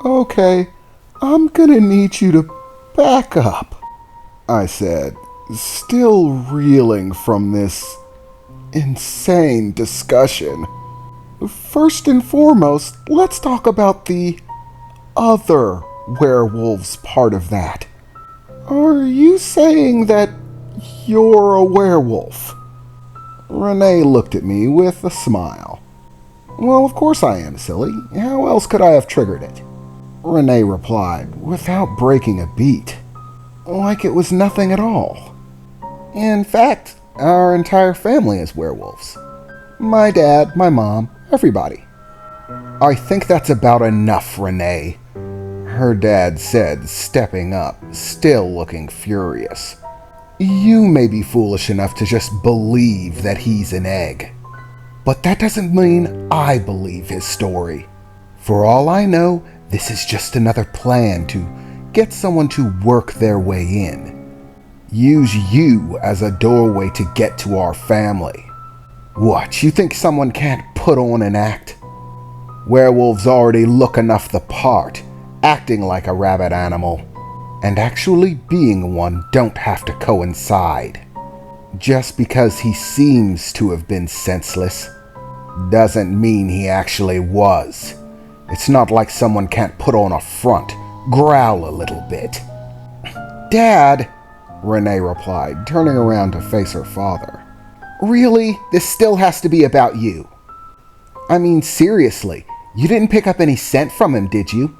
Okay, I'm gonna need you to back up, I said, still reeling from this insane discussion. First and foremost, let's talk about the other werewolves part of that. Are you saying that you're a werewolf? Renee looked at me with a smile. Well, of course I am, silly. How else could I have triggered it? Renee replied, without breaking a beat, like it was nothing at all. In fact, our entire family is werewolves. My dad, my mom, everybody. I think that's about enough, Renee, her dad said, stepping up, still looking furious. You may be foolish enough to just believe that he's an egg. But that doesn't mean I believe his story. For all I know, this is just another plan to get someone to work their way in. Use you as a doorway to get to our family. What, you think someone can't put on an act? Werewolves already look enough the part, acting like a rabid animal, and actually being one don't have to coincide. Just because he seems to have been senseless doesn't mean he actually was. It's not like someone can't put on a front, growl a little bit. Dad, Renee replied, turning around to face her father. Really? This still has to be about you. I mean, seriously, you didn't pick up any scent from him, did you?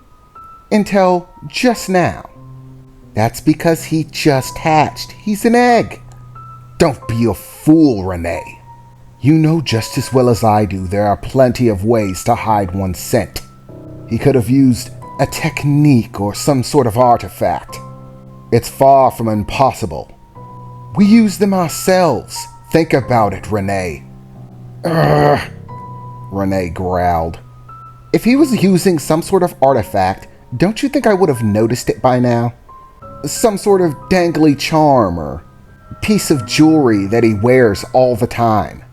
Until just now. That's because he just hatched. He's an egg. Don't be a fool, Renee. You know just as well as I do there are plenty of ways to hide one's scent. He could have used a technique or some sort of artifact. It's far from impossible. We use them ourselves. Think about it, Renee. Ugh, Renee growled. If he was using some sort of artifact, don't you think I would have noticed it by now? Some sort of dangly charm or piece of jewelry that he wears all the time.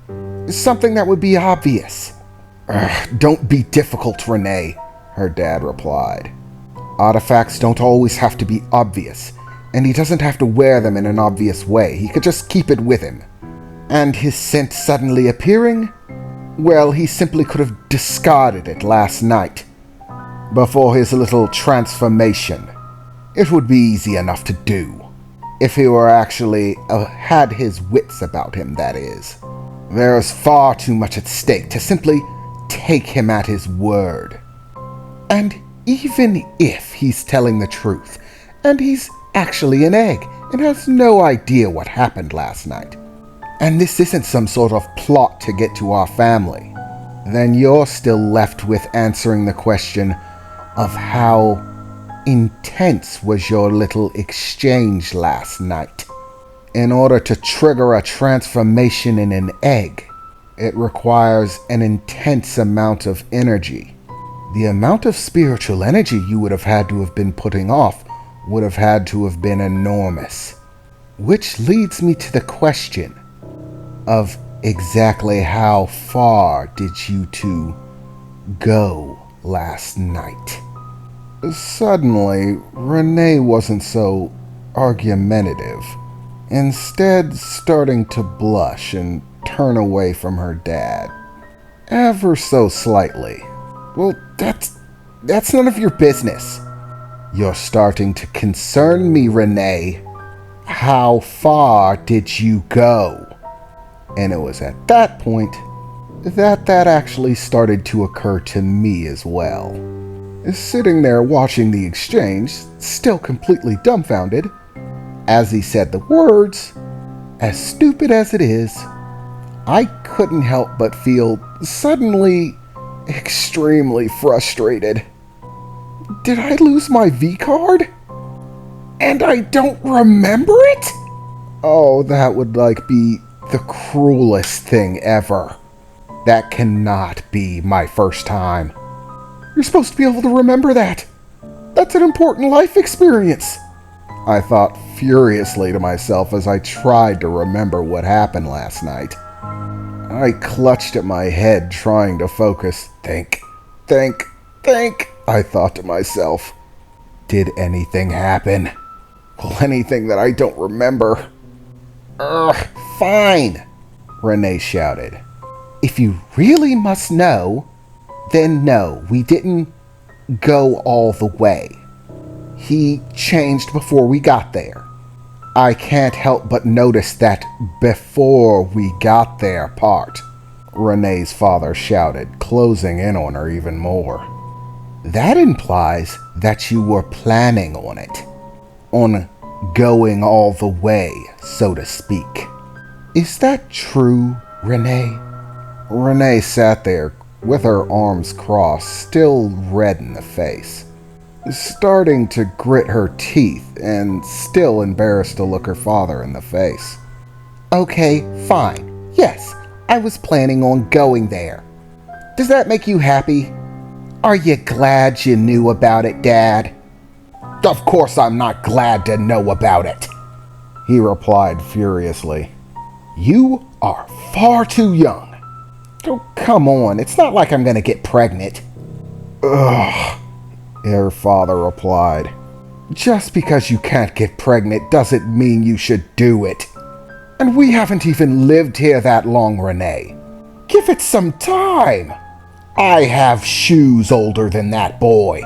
Something that would be obvious. Don't be difficult, Renee, her dad replied. Artifacts don't always have to be obvious, and he doesn't have to wear them in an obvious way. He could just keep it with him. And his scent suddenly appearing? Well, he simply could have discarded it last night, before his little transformation. It would be easy enough to do. If he were actually had his wits about him, that is. There is far too much at stake to simply take him at his word. And even if he's telling the truth, and he's actually an egg and has no idea what happened last night, and this isn't some sort of plot to get to our family, then you're still left with answering the question of how intense was your little exchange last night. In order to trigger a transformation in an egg, it requires an intense amount of energy. The amount of spiritual energy you would have had to have been putting off would have had to have been enormous. Which leads me to the question of exactly how far did you two go last night? Suddenly, Renee wasn't so argumentative, instead starting to blush and turn away from her dad, ever so slightly. Well, that's none of your business. You're starting to concern me, Renee. How far did you go? And it was at that point that actually started to occur to me as well. Sitting there watching the exchange, still completely dumbfounded, as he said the words, as stupid as it is, I couldn't help but feel suddenly extremely frustrated. Did I lose my V-card? And I don't remember it? Oh, that would be the cruelest thing ever. That cannot be my first time. You're supposed to be able to remember that. That's an important life experience. I thought furiously to myself as I tried to remember what happened last night. I clutched at my head trying to focus. Think. I thought to myself. Did anything happen? Well, anything that I don't remember. Ugh, fine, Renee shouted. If you really must know, then no, we didn't go all the way. He changed before we got there. I can't help but notice that before we got there part, Renee's father shouted, closing in on her even more. That implies that you were planning on it. On going all the way, so to speak. Is that true, Renee? Renee sat there with her arms crossed, still red in the face, starting to grit her teeth and still embarrassed to look her father in the face. Okay, fine. Yes, I was planning on going there. Does that make you happy? Are you glad you knew about it, Dad? Of course I'm not glad to know about it, he replied furiously. You are far too young. Oh, come on, it's not like I'm gonna get pregnant. Ugh, her father replied. Just because you can't get pregnant doesn't mean you should do it. And we haven't even lived here that long, Renee. Give it some time. I have shoes older than that boy.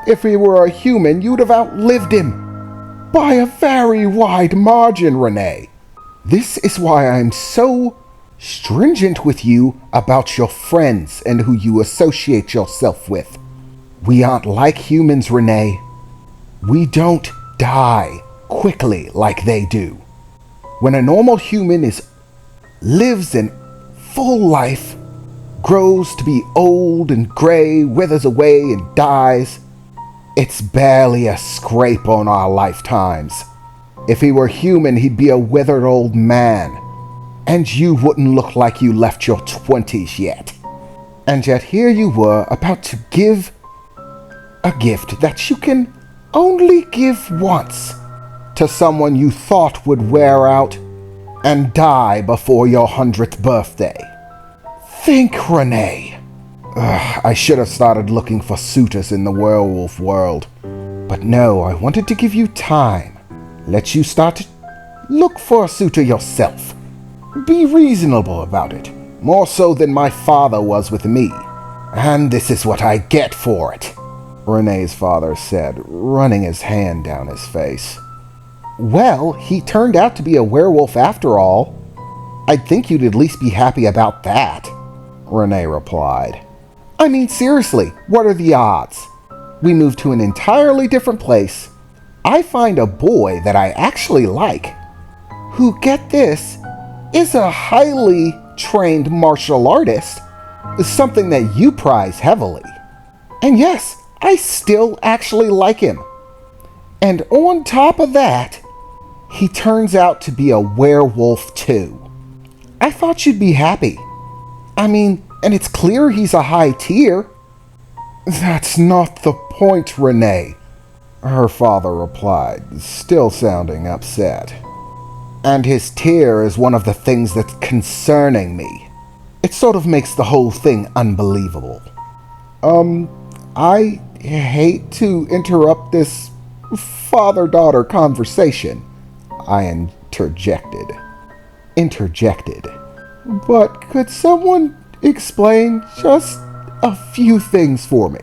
If he were a human, you'd have outlived him. By a very wide margin, Renee. This is why I'm so stringent with you about your friends and who you associate yourself with. We aren't like humans, Renee. We don't die quickly like they do. When a normal human lives in full life, grows to be old and gray, withers away and dies, it's barely a scrape on our lifetimes. If he were human, he'd be a withered old man, and you wouldn't look like you left your 20s yet. And yet here you were about to give a gift that you can only give once to someone you thought would wear out and die before your 100th birthday. Think, Renee. I should have started looking for suitors in the werewolf world. But no, I wanted to give you time. Let you start to look for a suitor yourself. Be reasonable about it, more so than my father was with me. And this is what I get for it, Renee's father said, running his hand down his face. Well, he turned out to be a werewolf after all. I'd think you'd at least be happy about that, Renee replied. I mean, seriously, what are the odds? We move to an entirely different place. I find a boy that I actually like, who, get this, is a highly trained martial artist, something that you prize heavily. And yes, I still actually like him. And on top of that, he turns out to be a werewolf too. I thought you'd be happy. I mean, and it's clear he's a high tier. That's not the point, Renee, her father replied, still sounding upset. And his tier is one of the things that's concerning me. It sort of makes the whole thing unbelievable. I hate to interrupt this father-daughter conversation, I interjected. But could someone explain just a few things for me?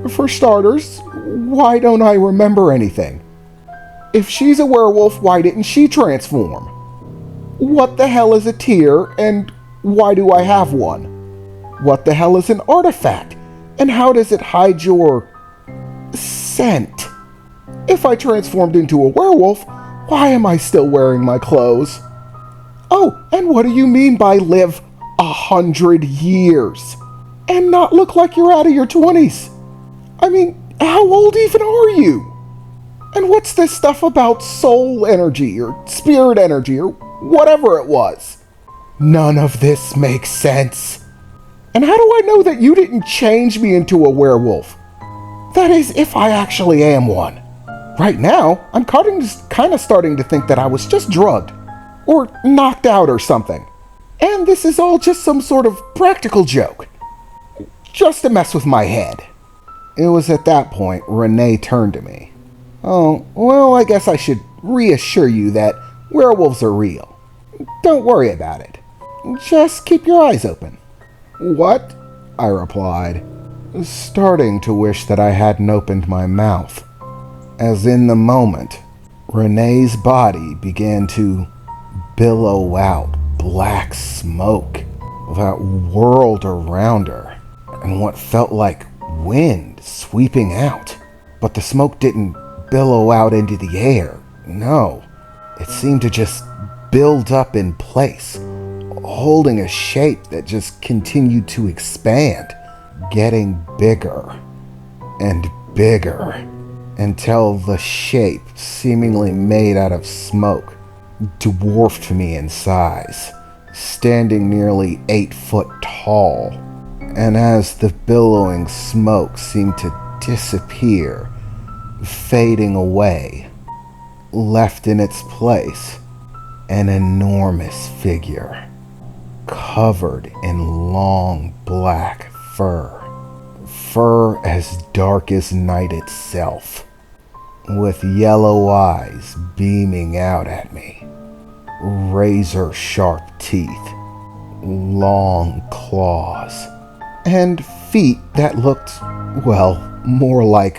For starters, why don't I remember anything? If she's a werewolf, why didn't she transform? What the hell is a tear, and why do I have one? What the hell is an artifact, and how does it hide your scent? If I transformed into a werewolf, why am I still wearing my clothes? Oh, and what do you mean by live 100 years and not look like you're out of your 20s? I mean, how old even are you? And what's this stuff about soul energy or spirit energy or whatever it was? None of this makes sense. And how do I know that you didn't change me into a werewolf? That is, if I actually am one. Right now, I'm kind of starting to think that I was just drugged or knocked out or something. And this is all just some sort of practical joke. Just to mess with my head. It was at that point Renee turned to me. "Oh, well, I guess I should reassure you that werewolves are real. Don't worry about it. Just keep your eyes open." "What?" I replied, starting to wish that I hadn't opened my mouth, as in the moment, Renee's body began to billow out black smoke that whirled around her, and what felt like wind sweeping out. But the smoke didn't billow out into the air. No, it seemed to just build up in place, holding a shape that just continued to expand, getting bigger and bigger, until the shape, seemingly made out of smoke, dwarfed me in size, standing nearly 8 foot tall. And as the billowing smoke seemed to disappear, fading away, left in its place an enormous figure, covered in long black fur as dark as night itself, with yellow eyes beaming out at me, razor-sharp teeth, long claws, and feet that looked, well, more like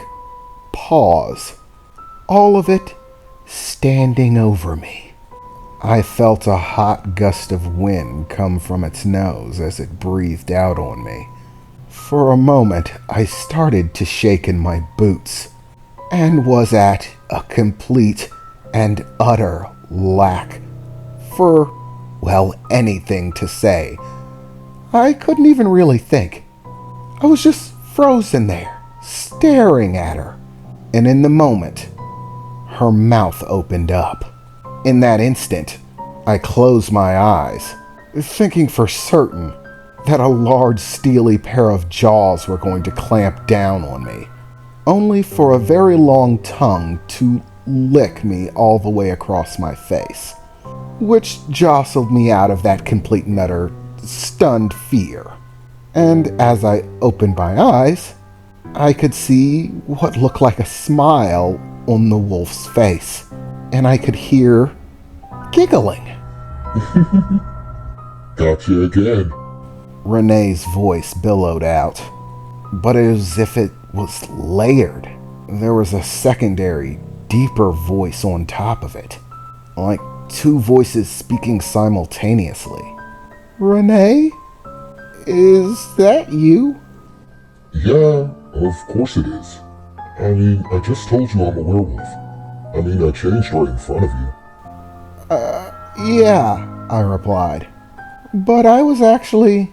paws. All of it standing over me. I felt a hot gust of wind come from its nose as it breathed out on me. For a moment, I started to shake in my boots, and was at a complete and utter lack for, well, anything to say. I couldn't even really think. I was just frozen there, staring at her. And in the moment, her mouth opened up. In that instant, I closed my eyes, thinking for certain that a large steely pair of jaws were going to clamp down on me, only for a very long tongue to lick me all the way across my face, which jostled me out of that complete and utter stunned fear. And as I opened my eyes, I could see what looked like a smile on the wolf's face, and I could hear giggling. "Gotcha again." Renee's voice billowed out, but as if it was layered. There was a secondary, deeper voice on top of it, like 2 voices speaking simultaneously. "Renee? Is that you?" "Yeah, of course it is. I mean, I just told you I'm a werewolf. I mean, I changed right in front of you." Yeah, I replied. But I was actually,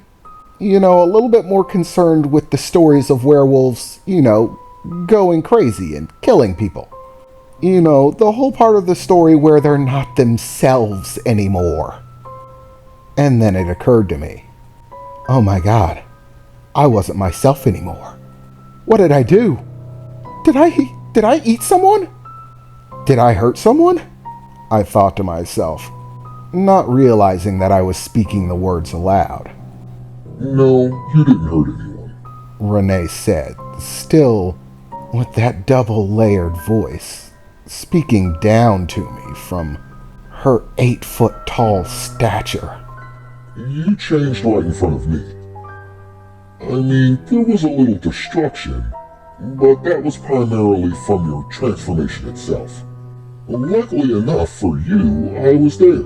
a little bit more concerned with the stories of werewolves, going crazy and killing people. The whole part of the story where they're not themselves anymore. And then it occurred to me, oh my God, I wasn't myself anymore. What did I do? Did I eat someone? Did I hurt someone? I thought to myself, not realizing that I was speaking the words aloud. "No, you didn't hurt anyone," Renee said, still with that double-layered voice, speaking down to me from her 8-foot-tall stature. "You changed right in front of me. I mean, there was a little destruction, but that was primarily from your transformation itself. Luckily enough for you, I was there,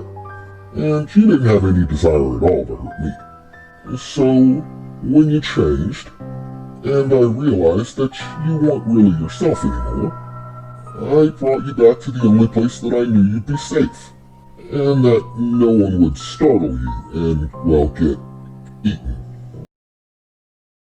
and you didn't have any desire at all to hurt me. So, when you changed, and I realized that you weren't really yourself anymore, I brought you back to the only place that I knew you'd be safe, and that no one would startle you and, well, get eaten."